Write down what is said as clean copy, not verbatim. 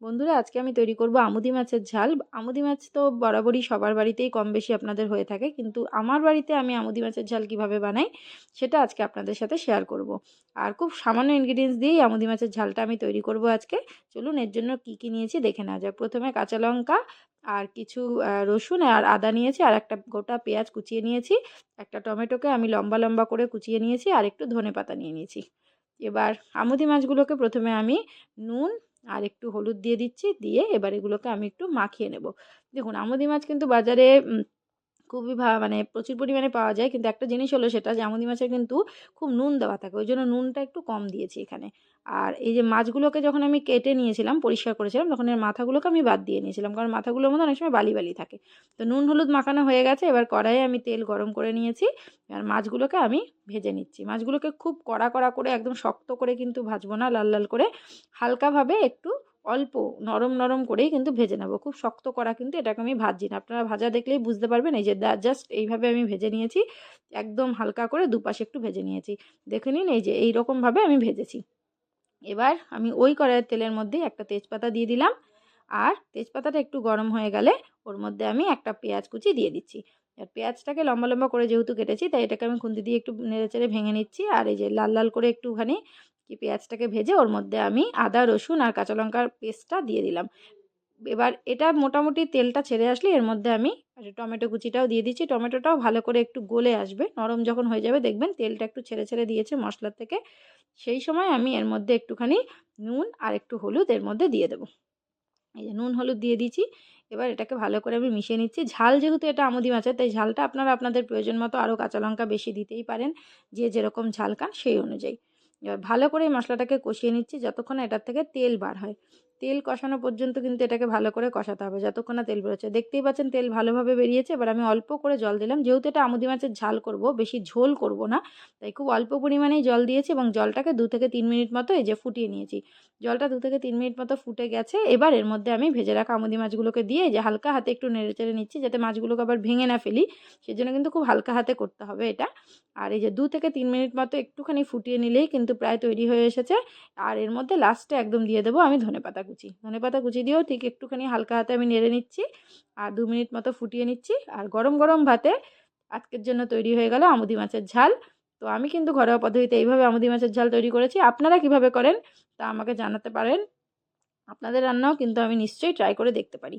বন্ধুরা, আজকে আমি তৈরি করব আমুদি মাছের ঝাল। আমুদি মাছ তো বরাবরই সবার বাড়িতেই কম বেশি আপনাদের হয়ে থাকে, কিন্তু আমার বাড়িতে আমি আমুদি মাছের ঝাল কিভাবে বানাই সেটা আজকে আপনাদের সাথে শেয়ার করব। আর খুব সামান্য ইনগ্রিডিয়েন্টস দিয়েই আমুদি মাছের ঝালটা আমি তৈরি করব আজকে। চলুন এর জন্য কি কি নিয়েছি দেখে নেওয়া যাক। প্রথমে কাঁচা লঙ্কা আর কিছু রসুন আর আদা নিয়েছি, আর একটা গোটা পেঁয়াজ কুচিয়ে নিয়েছি, একটা টমেটোকে আমি লম্বা লম্বা করে কুচিয়ে নিয়েছি, আর একটু ধনেপাতা নিয়ে নিয়েছি। এবার আমুদি মাছগুলোকে প্রথমে আমি নুন আর একটু হলুদ দিয়ে দিচ্ছি, দিয়ে এবার এগুলোকে আমি একটু মাখিয়ে নেব। দেখুন, আমুদি মাছ কিন্তু বাজারে খুবই মানে প্রচুর পরিমাণে পাওয়া যায়, কিন্তু একটা জিনিস হলো সেটা যে আমুদি মাছে কিন্তু খুব নুন দেওয়া থাকে, ওই জন্য নুনটা একটু কম দিয়েছি এখানে। আর এই যে মাছগুলোকে যখন আমি কেটে নিয়েছিলাম, পরিষ্কার করেছিলাম, তখন এর মাথাগুলোকে আমি বাদ দিয়ে নিয়েছিলাম, কারণ মাথাগুলোর মধ্যে অনেক সময় বালি বালি থাকে। তো নুন হলুদ মাখানো হয়ে গেছে, এবার কড়াইয়ে আমি তেল গরম করে নিয়েছি। আর মাছগুলোকে আমি ভেজে নিচ্ছি। মাছগুলোকে খুব কড়া কড়া করে, একদম শক্ত করে কিন্তু ভাজবো না, লাল লাল করে হালকাভাবে একটু অল্প নরম নরম করেই কিন্তু ভেজে নেব। খুব শক্ত করা কিন্তু এটাকে আমি ভাজছি না, আপনারা ভাজা দেখলেই বুঝতে পারবেন। এই যে জাস্ট এইভাবে আমি ভেজে নিয়েছি, একদম হালকা করে দুপাশে একটু ভেজে নিয়েছি। দেখে নিন, এই যে এইরকমভাবে আমি ভেজেছি। এবার আমি ওই কড়াইয়ের তেলের মধ্যে একটা তেজপাতা দিয়ে দিলাম, আর তেজপাতাটা একটু গরম হয়ে গেলে ওর মধ্যে আমি একটা পেঁয়াজ কুচি দিয়ে দিচ্ছি। আর পেঁয়াজটাকে লম্বা লম্বা করে যেহেতু কেটেছি, তাই এটাকে আমি খুন্তি দিয়ে একটু নেড়েচেড়ে ভেঙে নিচ্ছি। আর এই যে লাল লাল করে একটুখানি পেঁয়াজটাকে ভেজে ওর মধ্যে আমি আদা রসুন আর কাঁচা লঙ্কার পেস্টটা দিয়ে দিলাম। এবার এটা মোটামুটি তেলটা ছেড়ে আসলে এর মধ্যে আমি টমেটো কুচিটাও দিয়ে দিচ্ছি। টমেটোটাও ভালো করে একটু গলে আসবে, নরম যখন হয়ে যাবে দেখবেন তেলটা একটু ছেড়ে ছেড়ে দিয়েছে মশলার থেকে। সেই সময় আমি এর মধ্যে একটুখানি নুন আর একটু হলুদ এর মধ্যে দিয়ে দেবো। এই যে নুন হলুদ দিয়ে দিচ্ছি। এবার এটাকে ভালো করে আমি মিশিয়ে নিচ্ছি। ঝাল যেহেতু এটা আমুদি মাছের, তাই ঝালটা আপনারা আপনাদের প্রয়োজন মতো আরও কাঁচা লঙ্কা বেশি দিতেই পারেন, যে যেরকম ঝাল খান সেই অনুযায়ী। এবার ভালো করে এই মশলাটাকে কষিয়ে নিচ্ছি যতক্ষণ না এটার থেকে তেল বার হয়। তেল কষানো পর্যন্ত কিন্তু এটাকে ভালো করে কষাতে হবে, যতক্ষণ না তেল বেরোচ্ছে। দেখতেই পাচ্ছেন তেল ভালোভাবে বেরিয়েছে। এবার আমি অল্প করে জল দিলাম, যেহেতু এটা আমুদি মাছের ঝাল করব, বেশি ঝোল করব না, তাই খুব অল্প পরিমাণেই জল দিয়েছি এবং জলটাকে 2 থেকে 3 মিনিট মতো এই যে ফুটিয়ে নিয়েছি। জলটা 2 থেকে 3 মিনিট মতো ফুটে গেছে। এবার এর মধ্যে আমি ভেজে রাখা আমুদি মাছগুলোকে দিয়ে এই যে হালকা হাতে একটু নেড়েচেড়ে নিচ্ছি, যাতে মাছগুলোকে আবার ভেঙে না ফেলি। সেজন্য কিন্তু খুব হালকা হাতে করতে হবে এটা। আর এই যে 2 থেকে 3 মিনিট মতো একটুখানি ফুটিয়ে নিলেই কিন্তু প্রায় তৈরি হয়ে এসেছে। আর এর মধ্যে লাস্টে একদম দিয়ে দেবো আমি ধনেপাতা কুচি। ধনেপাতা কুচি দিয়েও ঠিক একটুখানি হালকা হাতে আমি নেড়ে নিচ্ছি। আর 2 মিনিট মতো ফুটিয়ে নিচ্ছি। আর গরম গরম ভাতে আজকের জন্য তৈরি হয়ে গেল আমুদি মাছের ঝাল। তো আমি কিন্তু ঘরোয়া পদ্ধতিতে এইভাবে আমুদি মাছের ঝাল তৈরি করেছি। আপনারা কিভাবে করেন তা আমাকে জানাতে পারেন। আপনাদের রান্নাও কিন্তু আমি নিশ্চয়ই ট্রাই করে দেখতে পারি।